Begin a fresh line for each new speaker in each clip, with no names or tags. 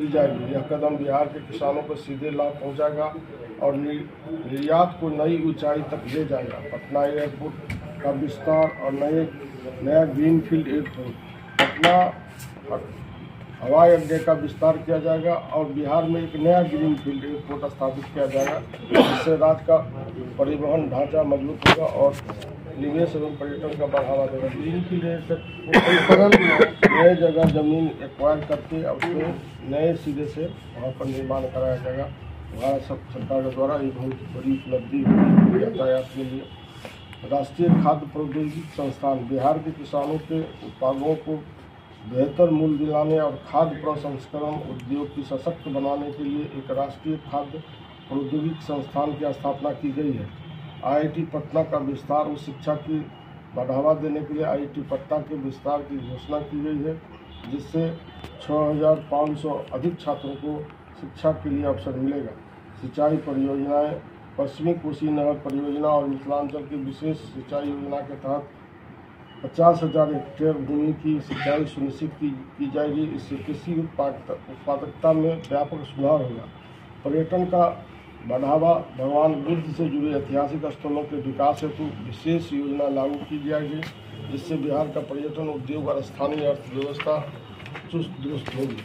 दी जाएगी। यह कदम बिहार के किसानों को सीधे लाभ पहुंचाएगा और निर्यात को नई ऊंचाई तक ले जाएगा। पटना एयरपोर्ट का विस्तार और नया ग्रीनफील्ड एयरपोर्ट पटना हवाई अड्डे का विस्तार किया जाएगा और बिहार में एक नया ग्रीनफील्ड एयरपोर्ट स्थापित किया जाएगा, जिससे राज्य का परिवहन ढांचा मजबूत होगा और निवेश एवं पर्यटन का बढ़ावा देगा। ग्रीनफील्ड एयरपोर्ट नए जगह जमीन एक्वायर करके और उसमें नए सिरे से वहाँ पर निर्माण कराया जाएगा। भारत सरकार के द्वारा ये बहुत बड़ी उपलब्धि होगी यातायात के लिए। राष्ट्रीय खाद्य प्रौद्योगिकी संस्थान बिहार के किसानों के उत्पादों को बेहतर मूल्य दिलाने और खाद्य प्रसंस्करण उद्योग की सशक्त बनाने के लिए एक राष्ट्रीय खाद्य प्रौद्योगिकी संस्थान की स्थापना की गई है। IIT पटना का विस्तार और शिक्षा की बढ़ावा देने के लिए IIT पटना के विस्तार की घोषणा की गई है, जिससे 6500 अधिक छात्रों को शिक्षा के लिए अवसर मिलेगा। सिंचाई परियोजनाएं पश्चिमी कोसी नहर परियोजना और मिथिलांचल की विशेष सिंचाई योजना के तहत 50,000 हेक्टेयर भूमि की सिंचाई सुनिश्चित की जाएगी। इससे कृषि उत्पादकता में व्यापक सुधार होगा। पर्यटन का बढ़ावा भगवान बुद्ध से जुड़े ऐतिहासिक स्थलों के विकास हेतु विशेष योजना लागू की जाएगी, जिससे बिहार का पर्यटन उद्योग और स्थानीय अर्थव्यवस्था चुस्त दुरुस्त होगी।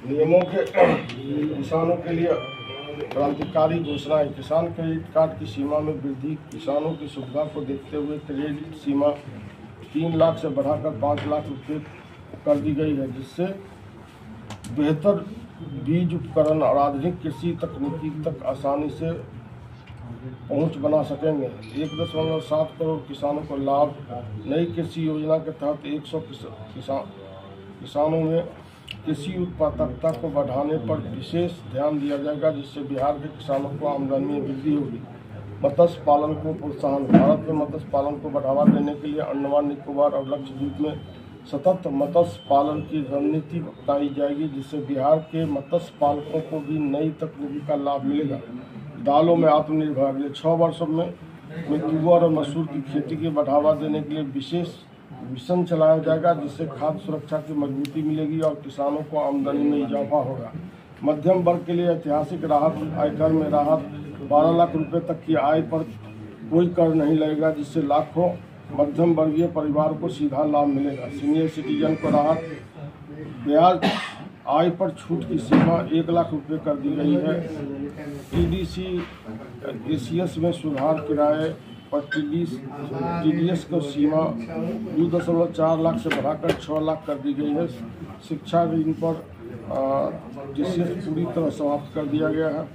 नियमों के किसानों के लिए क्रांतिकारी घोषणाएं। किसान क्रेडिट कार्ड की सीमा में वृद्धि। किसानों की सुविधा को देखते हुए क्रेडिट सीमा 3 लाख से बढ़ाकर 5 लाख रुपये कर दी गई है, जिससे बेहतर बीज उपकरण और आधुनिक कृषि तकनीकी तक आसानी से पहुंच बना सकेंगे। 1.7 करोड़ किसानों को लाभ। नई कृषि योजना के तहत 100 किसानों में कृषि उत्पादकता को बढ़ाने पर विशेष ध्यान दिया जाएगा, जिससे बिहार के किसानों को आमदनी में वृद्धि होगी। मत्स्य पालन को प्रोत्साहन। भारत में मत्स्य पालन को बढ़ावा देने के लिए अंडमान निकोबार और लक्षद्वीप में सतत मत्स्य पालन की रणनीति अपनाई जाएगी, जिससे बिहार के मत्स्य पालकों को भी नई तकनीकी का लाभ मिलेगा। दालों में आत्मनिर्भर। अगले 6 वर्षों में तुअर और मसूर की खेती के बढ़ावा देने के लिए विशेष मिशन चलाया जाएगा, जिससे खाद्य सुरक्षा की मजबूती मिलेगी और किसानों को आमदनी में इजाफा होगा। मध्यम वर्ग के लिए ऐतिहासिक राहत। आयकर में राहत। 12 लाख रुपए तक की आय पर कोई कर नहीं लगेगा, जिससे लाखों मध्यम वर्गीय परिवार को सीधा लाभ मिलेगा। सीनियर सिटीजन को राहत। ब्याज आय पर छूट की सीमा 1 लाख रुपए कर दी गई है। TDC ACS में सुधार। किराए पर TDS को सीमा 2.4 लाख से बढ़ाकर 6 लाख कर दी गई है। शिक्षा ऋण पर TCS पूरी तरह समाप्त कर दिया गया है।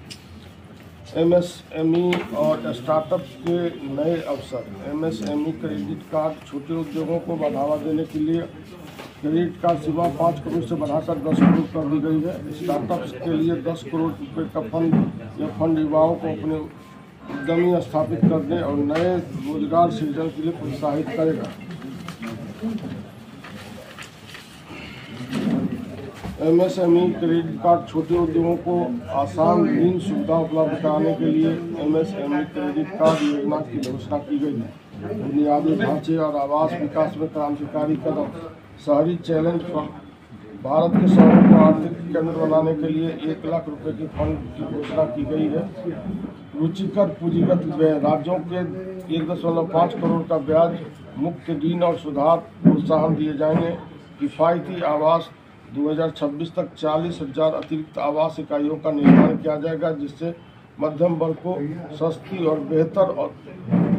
MSME और स्टार्टअप के नए अवसर। MSME credit card. छोटे उद्योगों को बढ़ावा देने के लिए क्रेडिट कार्ड सीमा 5 करोड़ से बढ़ाकर 10 करोड़ कर दी गई है। स्टार्टअप्स के लिए 10 करोड़ रुपये का फंड युवाओं को अपने उद्यमी स्थापित करने और नए रोजगार सृजन के लिए प्रोत्साहित करेगा। MSME credit card. छोटे उद्योगों को आसान ऋण सुविधा उपलब्ध कराने के लिए MSME क्रेडिट कार्ड योजना की घोषणा की गई है। बुनियादी ढांचे और आवास विकास में क्रांतिकारी कदम। शहरी चैलेंज फंड। भारत के शहरों को आर्थिक केंद्र बनाने के लिए 1 लाख रुपए के फंड की घोषणा की गई है। रुचिकर पूंजीगत व्यय। राज्यों के 1.5 करोड़ का ब्याज मुक्त ऋण और सुधार प्रोत्साहन दिए जाएंगे। किफायती आवास। 2026 तक 40,000 अतिरिक्त आवास इकाइयों का निर्माण किया जाएगा, जिससे मध्यम वर्ग को सस्ती और बेहतर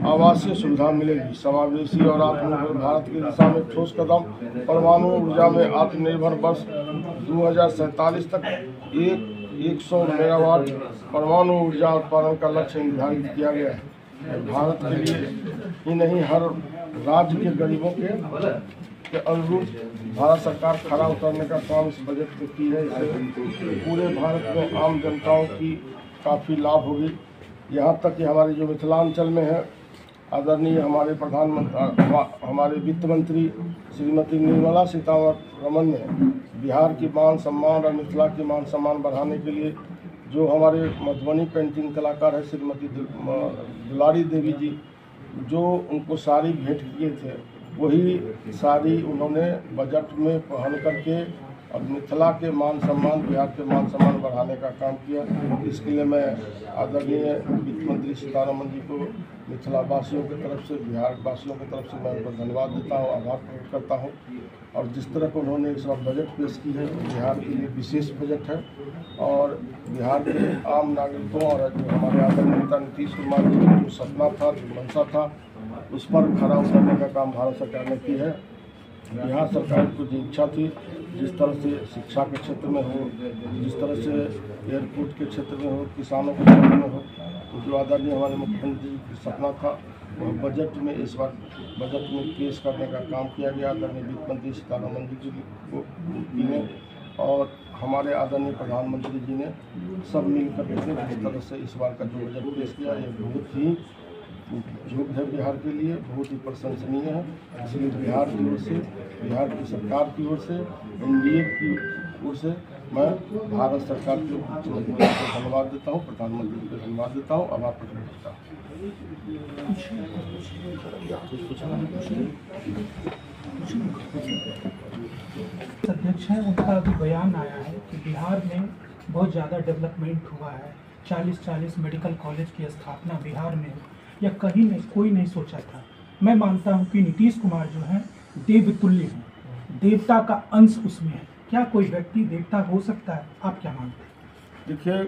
आवासीय सुविधा मिलेगी। समावेशी और आत्मनिर्भर भारत की दिशा में ठोस कदम। परमाणु ऊर्जा में आत्मनिर्भर वर्ष 2047 तक 100 मेगावाट परमाणु ऊर्जा उत्पादन का लक्ष्य निर्धारित किया गया है। भारत के लिए ही नहीं, हर राज्य के गरीबों के अनुरूप भारत सरकार खरा उतरने का काम इस बजट में की है। इससे पूरे भारत में आम जनताओं की काफ़ी लाभ होगी। यहाँ तक कि हमारे जो मिथिलांचल में है, आदरणीय हमारे प्रधानमंत्री, हमारे वित्त मंत्री श्रीमती निर्मला सीतारमण ने बिहार की मान सम्मान और मिथिला की मान सम्मान बढ़ाने के लिए जो हमारे मधुबनी पेंटिंग कलाकार है श्रीमती दुलारी देवी जी, जो उनको साड़ी भेंट किए थे, वही साड़ी उन्होंने बजट में पहन करके और मिथिला के मान सम्मान, बिहार के मान सम्मान बढ़ाने का काम किया। इसके लिए मैं आदरणीय वित्त मंत्री सीतारमण जी को मिथिला वासियों की तरफ से, बिहार वासियों की तरफ से मैं उनको धन्यवाद देता हूँ, आभार प्रकट करता हूँ। और जिस तरह को उन्होंने इस बार बजट पेश की है, बिहार के लिए विशेष बजट है और बिहार के आम नागरिकों और जो हमारे आदरणीय नेता नीतीश कुमार जी का जो सपना था, जो मंशा था, उस पर खरा उतरने का काम भारत सरकार ने की है। बिहार सरकार की जो इच्छा थी, जिस तरह से शिक्षा के क्षेत्र में हो, जिस तरह से एयरपोर्ट के क्षेत्र में हो, किसानों के क्षेत्र में हो, तो जो आदरणीय हमारे मुख्यमंत्री जी का सपना था वह बजट में इस बार बजट में पेश करने का काम किया गया। आदरणीय वित्त मंत्री सीतारमण जी जी ने और हमारे आदरणीय प्रधानमंत्री जी ने सब मिलकर जिस तरह से इस बार का जो बजट पेश किया, ये बहुत ही योग है बिहार के लिए, बहुत ही प्रशंसनीय है। इसलिए बिहार की ओर से, बिहार की सरकार की ओर से, एनडीए की ओर से मैं भारत सरकार के मुख्यमंत्री को धन्यवाद देता हूँ, प्रधानमंत्री जी को धन्यवाद देता हूँ, आभार प्रकट करता हूँ।
अध्यक्ष हैं, उनका अभी बयान आया है कि बिहार में बहुत ज़्यादा डेवलपमेंट हुआ है, 40 मेडिकल कॉलेज की स्थापना बिहार में या कहीं नहीं, कोई नहीं सोचा था। मैं मानता हूं कि नीतीश कुमार जो है देवतुल्य हैं, देवता का अंश उसमें है। क्या कोई व्यक्ति देवता हो सकता है? आप क्या मानते हैं?
देखिए,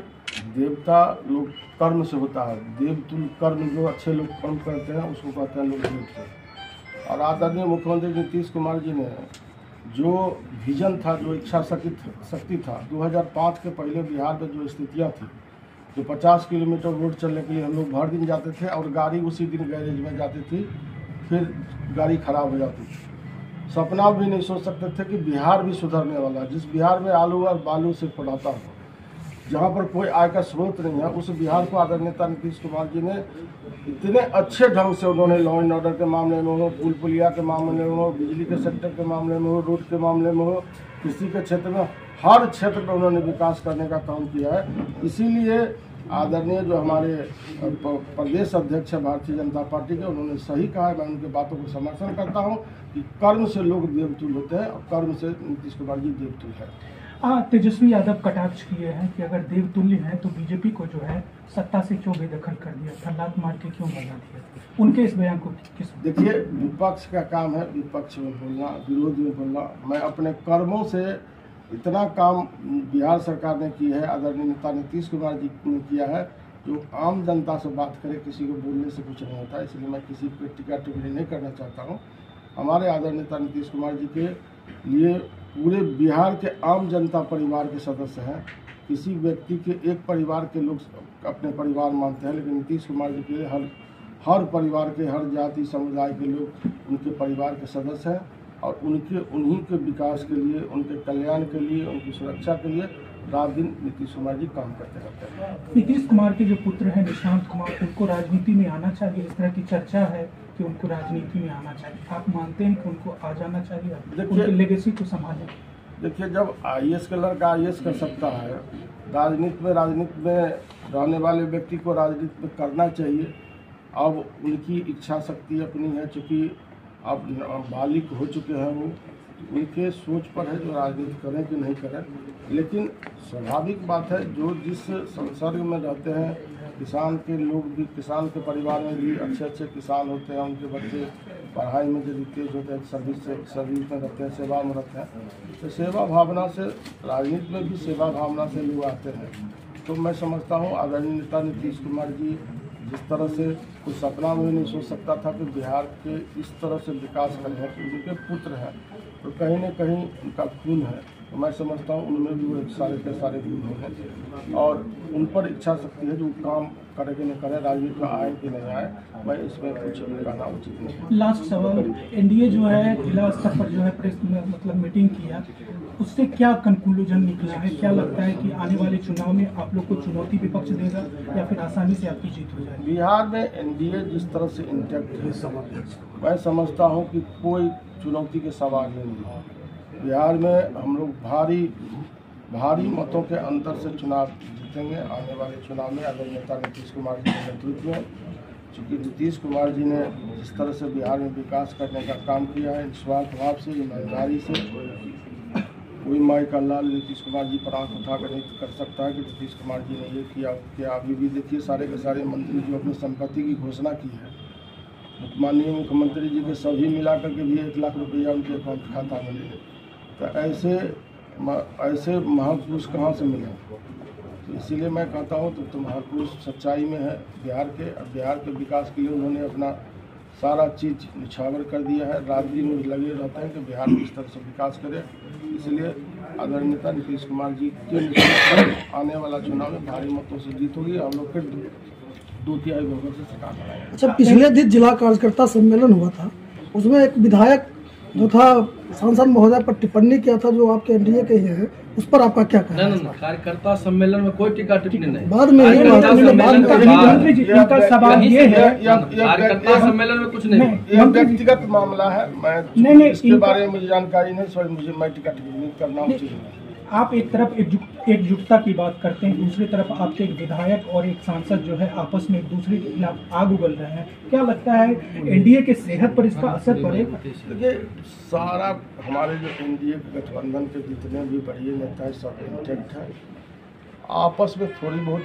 देवता लोग कर्म से होता है, देवतुल्य कर्म जो अच्छे लोग कर्म करते हैं उसको कहते हैं लोग देवता। और आदरणीय मुख्यमंत्री नीतीश कुमार जी ने जो विजन था, जो इच्छा शक्ति था, 2005 के पहले बिहार में जो स्थितियाँ थी, तो 50 किलोमीटर रोड चलने के लिए हम लोग भर दिन जाते थे और गाड़ी उसी दिन गैरेज में जाती थी, फिर गाड़ी खराब हो जाती थी। सपना भी नहीं सोच सकते थे कि बिहार भी सुधरने वाला है। जिस बिहार में आलू और बालू से पढ़ाता हो, जहाँ पर कोई आय का स्रोत नहीं है, उस बिहार को आदरणीय नेता नीतीश कुमार जी ने इतने अच्छे ढंग से उन्होंने लॉ एंड ऑर्डर के मामले में हो, पुल पुलिया के मामले में हो, बिजली के सेक्टर के मामले में हो, रोड के मामले में हो, कृषि के क्षेत्र में, हर क्षेत्र में उन्होंने विकास करने का काम किया है। इसीलिए आदरणीय जो हमारे प्रदेश अध्यक्ष है भारतीय जनता पार्टी के, उन्होंने सही कहा है, मैं उनकी बातों को समर्थन करता हूं कि कर्म से लोग देवतुल्य होते हैं और कर्म से नीतीश कुमार जी देवतुल्य है।
तेजस्वी यादव कटाक्ष किए हैं कि अगर देवतुल्य हैं तो बीजेपी को जो है सत्ता से क्यों बेदखल कर दिया था, लात मार के क्यों भगा दिया? उनके इस बयान को किस?
देखिए, विपक्ष का काम है विपक्ष में बोलना, विरोध में बोलना। मैं अपने कर्मों से इतना काम बिहार सरकार ने की है, आदरणीय नेता नीतीश कुमार जी ने किया है, जो आम जनता से बात करे, किसी को बोलने से कुछ नहीं होता। इसलिए मैं किसी पर टिक्का टिप्पणी नहीं करना चाहता हूँ। हमारे आदरणीय नेता नीतीश कुमार जी के लिए पूरे बिहार के आम जनता परिवार के सदस्य हैं। किसी व्यक्ति के एक परिवार के लोग अपने परिवार मानते हैं, लेकिन नीतीश कुमार जी के हर परिवार के, हर जाति समुदाय के लोग उनके परिवार के सदस्य हैं और उन्हीं के विकास के लिए, उनके कल्याण के लिए, उनकी सुरक्षा के लिए रात दिन नीतीश कुमार जी काम करते रहते हैं।
नीतीश कुमार के जो पुत्र हैं निशांत कुमार, उनको राजनीति में आना चाहिए, इस तरह की चर्चा है कि उनको राजनीति में आना चाहिए। आप मानते हैं कि उनको आ जाना चाहिए, उनकी लेगेसी को संभालें?
देखिए, जब IAS का लड़का IAS कर सकता है, राजनीति में रहने वाले व्यक्ति को राजनीति में करना चाहिए। अब उनकी इच्छा शक्ति अपनी है, चूँकि अब बालिग हो चुके हैं, वो उनके सोच पर है जो राजनीति करें कि नहीं करें। लेकिन स्वाभाविक बात है, जो जिस संसर्ग में रहते हैं, किसान के लोग भी, किसान के परिवार में भी अच्छे किसान होते हैं, उनके बच्चे पढ़ाई में यदि तेज होते हैं, सर्विस में रहते हैं, सेवा में रहते हैं, तो सेवा भावना से, राजनीति में भी सेवा भावना से लोग आते हैं। तो मैं समझता हूँ आदरणीय नेता नीतीश कुमार जी जिस तरह से कोई सपना में नहीं सोच सकता था कि बिहार के इस तरह से विकास करें, उनके पुत्र हैं तो कहीं न कहीं उनका खून है। तो मैं समझता हूँ उनमें भी वो सारे के सारे गुण हैं और उन पर इच्छा शक्ति है, जो काम करे कि नहीं करे, राजनीति में आए कि नहीं आए, मैं इसमें कुछ कहना उचित नहीं।
लास्ट सवाल, एनडीए जो है जिला स्तर पर जो है प्रेस मतलब मीटिंग किया, उससे क्या कंक्लूजन निकला है? क्या लगता है कि आने वाले चुनाव में आप लोग को चुनौती विपक्ष देगा या फिर आसानी से आपकी जीत हो जाएगी?
बिहार में एनडीए जिस तरह से इंटैक्ट है, मैं समझता हूँ कि कोई चुनौती के सवाल ही नहीं है। बिहार में हम लोग भारी मतों के अंतर से चुनाव जीतेंगे। आने वाले चुनाव में आदरणीय नेता नीतीश कुमार जी के नेतृत्व में, चूँकि नीतीश कुमार जी ने जिस तरह से बिहार में विकास करने का काम किया है, निस्वार्थ भाव से, ईमानदारी से, कोई माई का लाल नीतीश कुमार जी पर आंख उठा कर नहीं कर सकता है कि नीतीश कुमार जी ने ये किया क्या। अभी भी देखिए सारे के सारे मंत्री जो अपनी संपत्ति की घोषणा की है, माननीय मुख्यमंत्री जी के सभी मिला करके भी 1 लाख रुपया उनके अकाउंट खाता में मिले। तो ऐसे महापुरुष कहाँ से मिले? तो इसीलिए मैं कहता हूँ तो महापुरुष सच्चाई में है बिहार के। और बिहार के विकास के लिए उन्होंने अपना सारा चीज़ निछावर कर दिया है। राजनीति में लगे रहते हैं कि बिहार किस तरह से विकास करे। इसलिए आदरणीय नेता नीतीश कुमार जी के आने वाला चुनाव में भारी मतों से जीत होगी। हम लोग फिर 2/3 बहुमत से सरकार बनाएंगे।
अच्छा, पिछले दिन जिला कार्यकर्ता सम्मेलन हुआ था, उसमें एक विधायक जो था सांसद महोदय पर टिप्पणी किया था जो आपके एनडीए के ही हैं, उस पर आपका क्या कहना है?
नहीं, कार्यकर्ता सम्मेलन में कोई टीका टिप्पणी नहीं।
बाद में
मुख्यमंत्री जी का सवाल ये है,
कार्यकर्ता सम्मेलन में कुछ नहीं,
यह व्यक्तिगत मामला है। मैं इसके बारे में मुझे जानकारी नहीं, सॉरी मैं टिकट टिप्पणी करना उचित नहीं।
आप एक तरफ एकजुटता की बात करते हैं, दूसरी तरफ आपके एक विधायक और एक सांसद जो है आपस में एक दूसरे के खिलाफ आग उगल रहे हैं। क्या लगता है एनडीए के सेहत पर इसका असर पड़ेगा?
देखिए सारा हमारे जो एनडीए गठबंधन के जितने भी बड़े नेता हैं सब इंटेक्ट हैं। आपस में थोड़ी बहुत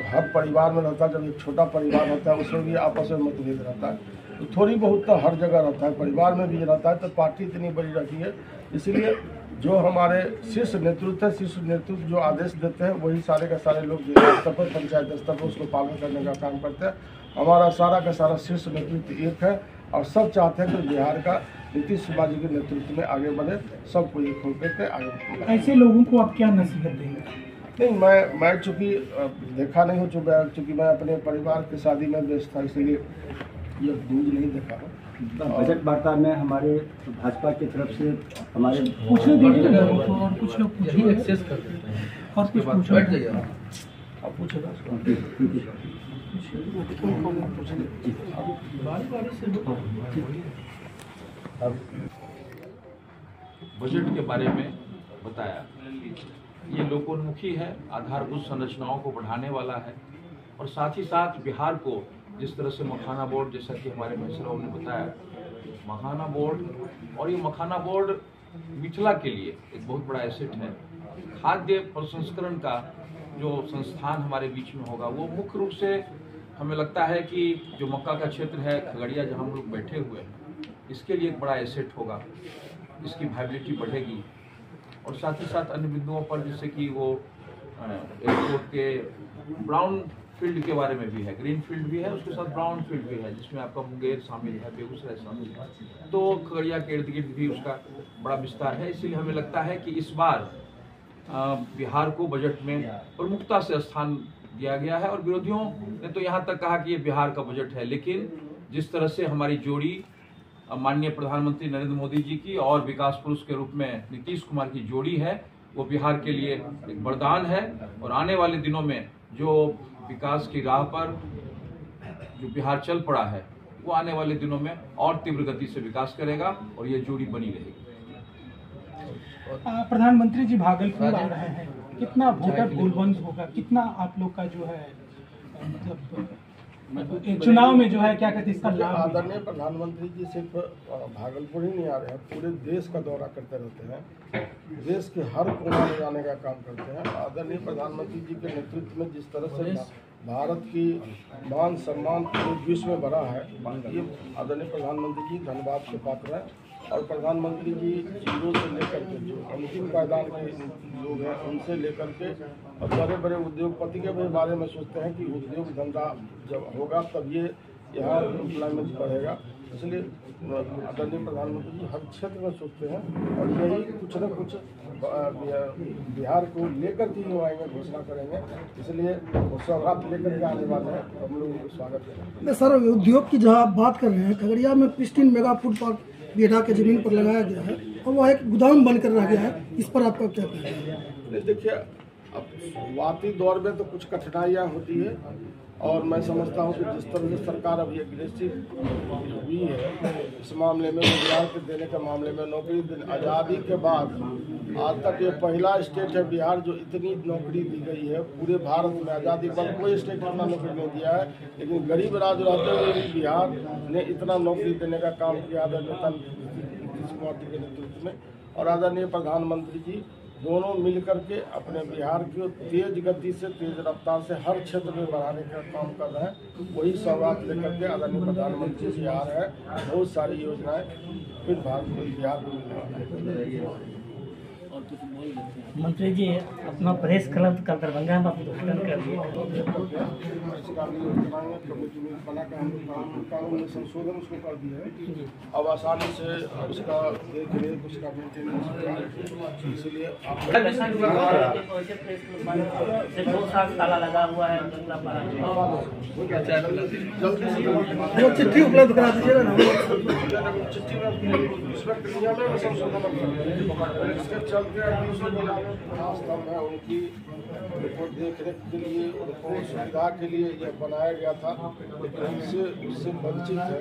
हर परिवार में रहता है। जब एक छोटा परिवार होता है उसमें भी आपस में मतभेद रहता है, तो थोड़ी बहुत तो हर जगह रहता है, परिवार में भी रहता है। तो पार्टी इतनी बड़ी रहती है, इसलिए जो हमारे शीर्ष नेतृत्व है, शीर्ष नेतृत्व जो आदेश देते हैं वही सारे का सारे लोग जिला स्तर पर पंचायत स्तर पर उसको पालन करने का काम करते हैं। हमारा सारा का सारा शीर्ष नेतृत्व एक है और सब चाहते हैं कि बिहार का नीतीश कुमार जी के नेतृत्व में आगे बढ़े, सबको एक होकर के आगे बढ़े।
ऐसे लोगों को आप क्या नसीहत देंगे?
नहीं, मैं चूँकि देखा नहीं हो चूँकि मैं अपने परिवार की शादी में व्यस्त था, इसलिए ये न्यूज नहीं देखा हूँ।
बजट वार्ता में हमारे भाजपा की तरफ से हमारे
पूछने दीजिए और कुछ लोग पूछिए
एक्सेस कर देते हैं
और कुछ पूछो।
बैठ जाइए
आप पूछेगा
बजट के बारे में बताया। ये लोकोन्मुखी है, आधारभूत संरचनाओं को बढ़ाने वाला है और साथ ही साथ बिहार को जिस तरह से मखाना बोर्ड, जैसा कि हमारे मिश्रा ने बताया, मखाना बोर्ड और ये मखाना बोर्ड मिथिला के लिए एक बहुत बड़ा एसेट है। खाद्य प्रसंस्करण का जो संस्थान हमारे बीच में होगा वो मुख्य रूप से हमें लगता है कि जो मक्का का क्षेत्र है खगड़िया जहाँ हम लोग बैठे हुए हैं, इसके लिए एक बड़ा एसेट होगा। इसकी वायबिलिटी बढ़ेगी और साथ ही साथ अन्य बिंदुओं पर जैसे कि वो एयरपोर्ट के ब्राउन फील्ड के बारे में भी है, ग्रीन फील्ड भी है, उसके साथ ब्राउन फील्ड भी है जिसमें आपका मुंगेर शामिल है, बेगूसराय शामिल है, तो खगड़िया के इर्द गिर्द भी उसका बड़ा विस्तार है। इसीलिए हमें लगता है कि इस बार बिहार को बजट में प्रमुखता से स्थान दिया गया है। और विरोधियों ने तो यहाँ तक कहा कि ये बिहार का बजट है, लेकिन जिस तरह से हमारी जोड़ी माननीय प्रधानमंत्री नरेंद्र मोदी जी की और विकास पुरुष के रूप में नीतीश कुमार की जोड़ी है, वो बिहार के लिए एक वरदान है। और आने वाले दिनों में जो विकास की राह पर जो बिहार चल पड़ा है वो आने वाले दिनों में और तीव्र गति से विकास करेगा और ये जोड़ी बनी रहेगी।
प्रधानमंत्री जी भागलपुर आ रहे हैं, कितना वोटर गोलबंद होगा, कितना आप लोग का जो है मतलब चुनाव में जो है क्या कहते हैं इसका लाभ?
आदरणीय प्रधानमंत्री जी सिर्फ भागलपुर ही नहीं आ रहे हैं, पूरे देश का दौरा करते रहते हैं, देश के हर कोने में जाने का काम करते हैं। आदरणीय प्रधानमंत्री जी के नेतृत्व में जिस तरह से भारत की मान सम्मान पूरे विश्व में बढ़ा है, ये आदरणीय प्रधानमंत्री जी धन्यवाद के पात्र हैं। और प्रधानमंत्री जी जीरो से लेकर के जो अंतिम पायदान के लोग हैं उनसे लेकर के और बड़े बड़े उद्योगपति के भी बारे में सोचते हैं कि उद्योग धंधा जब होगा तब ये यहाँ एम्प्लॉयमेंट बढ़ेगा। इसलिए आदरणीय प्रधानमंत्री जी हर क्षेत्र में सोचते हैं और यही कुछ न कुछ बिहार को लेकर के ही आएंगे, घोषणा करेंगे। इसलिए वो सौगात लेकर के आने वाले हैं, हम लोग उनको स्वागत करेंगे।
सर, उद्योग की जहाँ आप बात कर रहे हैं, खगड़िया में प्रिस्टीन मेगा फूड पार्क बेड़ा के जमीन पर लगाया गया है और वह एक गोदाम बनकर रह गया है, इस पर आपका क्या कहना है?
देखिए, अब शुरुआती दौर में तो कुछ कठिनाइयाँ होती है और मैं समझता हूँ कि जिस तरह से सरकार अभी एग्रेसिव हुई है इस मामले में, रोजगार के देने के मामले में, नौकरी आज़ादी के बाद आज तक ये पहला स्टेट है बिहार जो इतनी नौकरी दी गई है। पूरे भारत में आज़ादी पर कोई स्टेट इतना नौकरी नहीं दिया है, लेकिन गरीब राज्य रहते हुए भी बिहार ने इतना नौकरी देने का काम किया नीतीश कुमार जी के नेतृत्व में। और आदरणीय प्रधानमंत्री जी दोनों मिलकर के अपने बिहार को तेज गति से, तेज रफ्तार से हर क्षेत्र में बढ़ाने का काम कर रहे हैं। वही सौगात लेकर के आदरणीय प्रधानमंत्री जी आ रहे हैं। बहुत सारी योजनाएं फिर बिहार को मिलने वाला है।
मंत्री जी अपना प्रेस क्लब कल दरभंगा में उद्घाटन कर दिए।
इसका भी कराएंगे, कमेटी में बना कर हम लोग कानून में संशोधन उसको कर दिए हैं। अब आसानी से उसका देख रेख, उसका मेंटेनेंस, इसलिए
आप 2 साल ताला लगा हुआ है।
जल्दी से
वो चिट्ठी उपलब्ध करा दीजिएगा ना।
चिट्ठी में उस वक्त नियम में संशोधन कर इसके चलते स्तंभ है उनकी देख रेख के लिए, उनको सुविधा के लिए यह बनाया गया था। लेकिन उससे वंचित है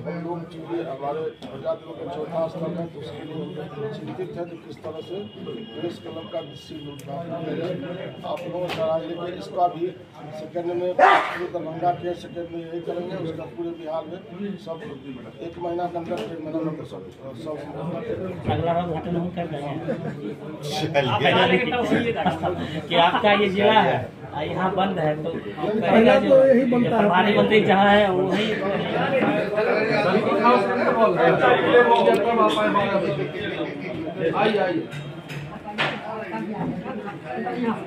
हम लोग, चूँकि हमारे प्रजातियों का चौथा स्तंभ है तो उसके लिए चिंतित है कि किस तरह से प्रेस क्लब का निश्चित उद्घाटन करें। आप लोगों से इसका भी सेकेंड में पूरे दरभंगा के सेकेंड में यही करेंगे। उसका पूरे बिहार में सब 1 महीना के अंदर 1 महीना में सब
अगला उद्घाटन हम कर रहे हैं कि आपका ये जिला है यहाँ बंद है तो
यही बनता है।
प्रधानमंत्री जहाँ है वही
आइए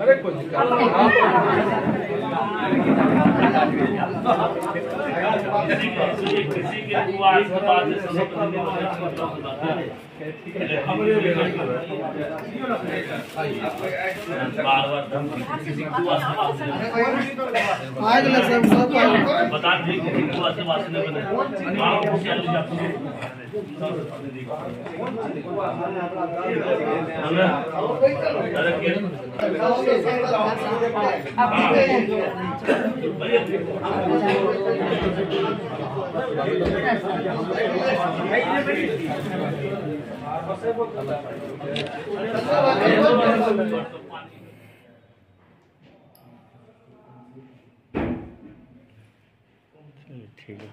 अरे कोई
बता ठीक है।